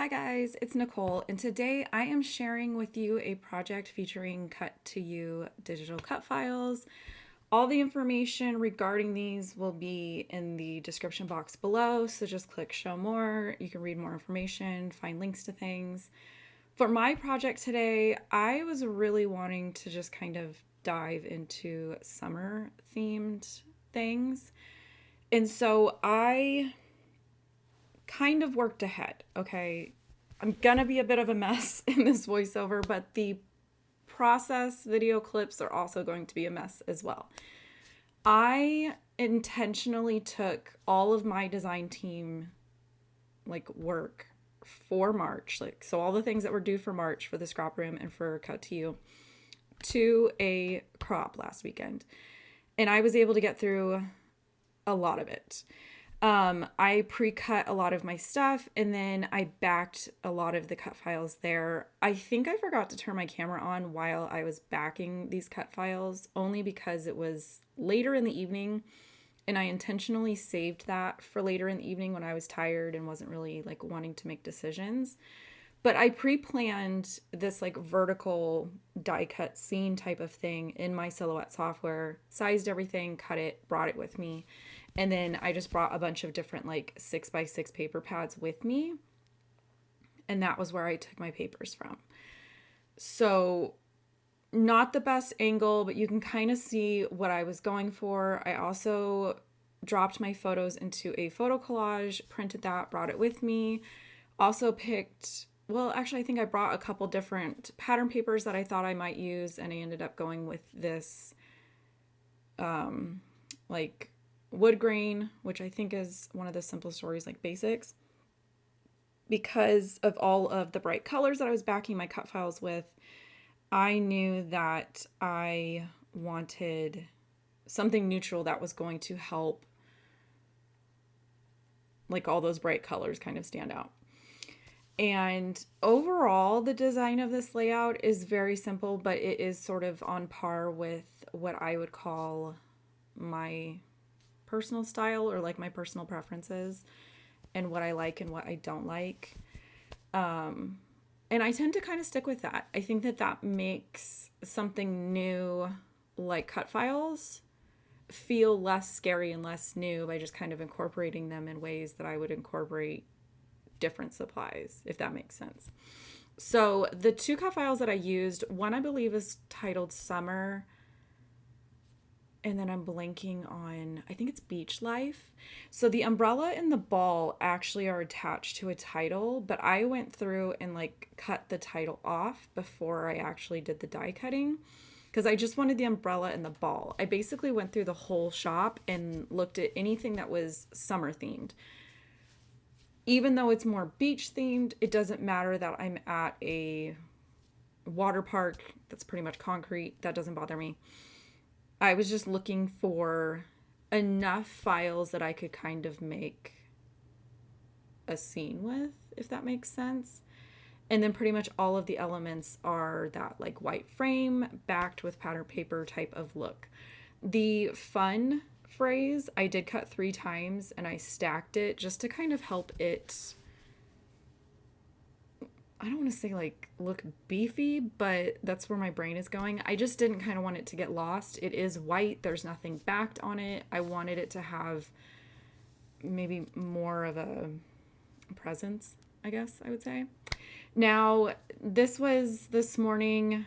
Hi guys, it's Nicole, and today I am sharing with you a project featuring cut to you digital cut files. All the information regarding these will be in the description box below, so just click show more. You can read more information, find links to things. For my project today, I was really wanting to just kind of dive into summer themed things. And so I kind of worked ahead. Okay. I'm gonna be a bit of a mess in this voiceover, but the process video clips are also going to be a mess as well. I intentionally took all of my design team work for March, so all the things that were due for March for the scrap room and for Cut to You to a crop last weekend. And I was able to get through a lot of it. I pre-cut a lot of my stuff and then I backed a lot of the cut files there. I think I forgot to turn my camera on while I was backing these cut files, only because it was later in the evening and I intentionally saved that for later in the evening when I was tired and wasn't really wanting to make decisions. But I pre-planned this vertical die cut scene type of thing in my Silhouette software, sized everything, cut it, brought it with me. And then I just brought a bunch of different 6x6 paper pads with me. And that was where I took my papers from. So not the best angle, but you can kind of see what I was going for. I also dropped my photos into a photo collage, printed that, brought it with me. Also picked, well, actually, I think I brought a couple different pattern papers that I thought I might use. And I ended up going with this, wood grain, which I think is one of the Simple Stories basics, because of all of the bright colors that I was backing my cut files with. I knew that I wanted something neutral that was going to help all those bright colors kind of stand out. And overall, the design of this layout is very simple, but it is sort of on par with what I would call my personal style, or my personal preferences and what I like and what I don't like. And I tend to kind of stick with that. I think that that makes something new like cut files feel less scary and less new by just kind of incorporating them in ways that I would incorporate different supplies, if that makes sense. So the two cut files that I used, one I believe is titled Summer, and then I'm blanking on, I think it's Beach Life. So the umbrella and the ball actually are attached to a title, but I went through and cut the title off before I actually did the die cutting, because I just wanted the umbrella and the ball. I basically went through the whole shop and looked at anything that was summer themed. Even though it's more beach themed, it doesn't matter that I'm at a water park that's pretty much concrete. That doesn't bother me. I was just looking for enough files that I could kind of make a scene with, if that makes sense. And then pretty much all of the elements are that white frame backed with pattern paper type of look. The fun phrase I did cut 3 times and I stacked it just to kind of help it, I don't want to say look beefy, but that's where my brain is going. I just didn't kind of want it to get lost. It is white. There's nothing backed on it. I wanted it to have maybe more of a presence, I guess I would say. Now, this was this morning.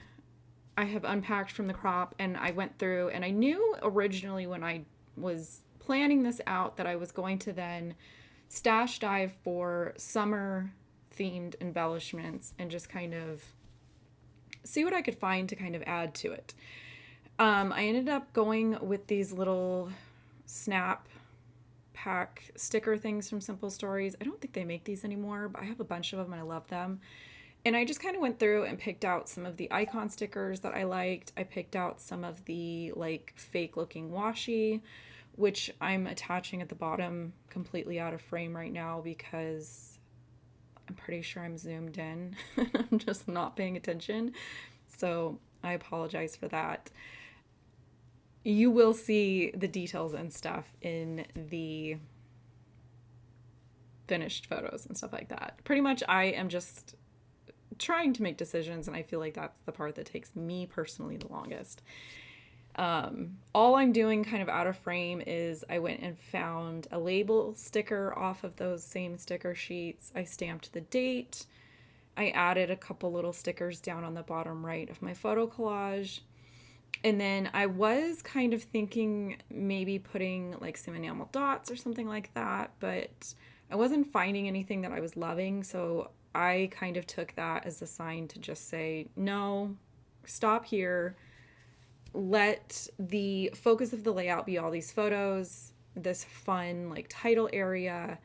I have unpacked from the crop and I went through, and I knew originally when I was planning this out that I was going to then stash dive for summer themed embellishments and just kind of see what I could find to kind of add to it. I ended up going with these little snap pack sticker things from Simple Stories. I don't think they make these anymore, but I have a bunch of them and I love them. And I just kind of went through and picked out some of the icon stickers that I liked. I picked out some of the fake looking washi, which I'm attaching at the bottom completely out of frame right now because I'm pretty sure I'm zoomed in. I'm just not paying attention. So I apologize for that. You will see the details and stuff in the finished photos and stuff like that. Pretty much I am just trying to make decisions, and I feel like that's the part that takes me personally the longest. All I'm doing kind of out of frame is I went and found a label sticker off of those same sticker sheets. I stamped the date. I added a couple little stickers down on the bottom right of my photo collage. And then I was kind of thinking maybe putting like some enamel dots or something like that, but I wasn't finding anything that I was loving. So I kind of took that as a sign to just say, no, stop here. Let the focus of the layout be all these photos, this fun like title area,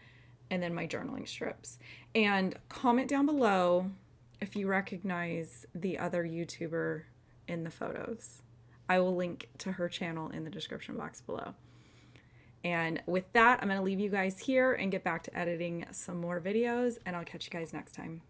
and then my journaling strips. And comment down below if you recognize the other YouTuber in the photos. I will link to her channel in the description box below. And with that, I'm going to leave you guys here and get back to editing some more videos, and I'll catch you guys next time.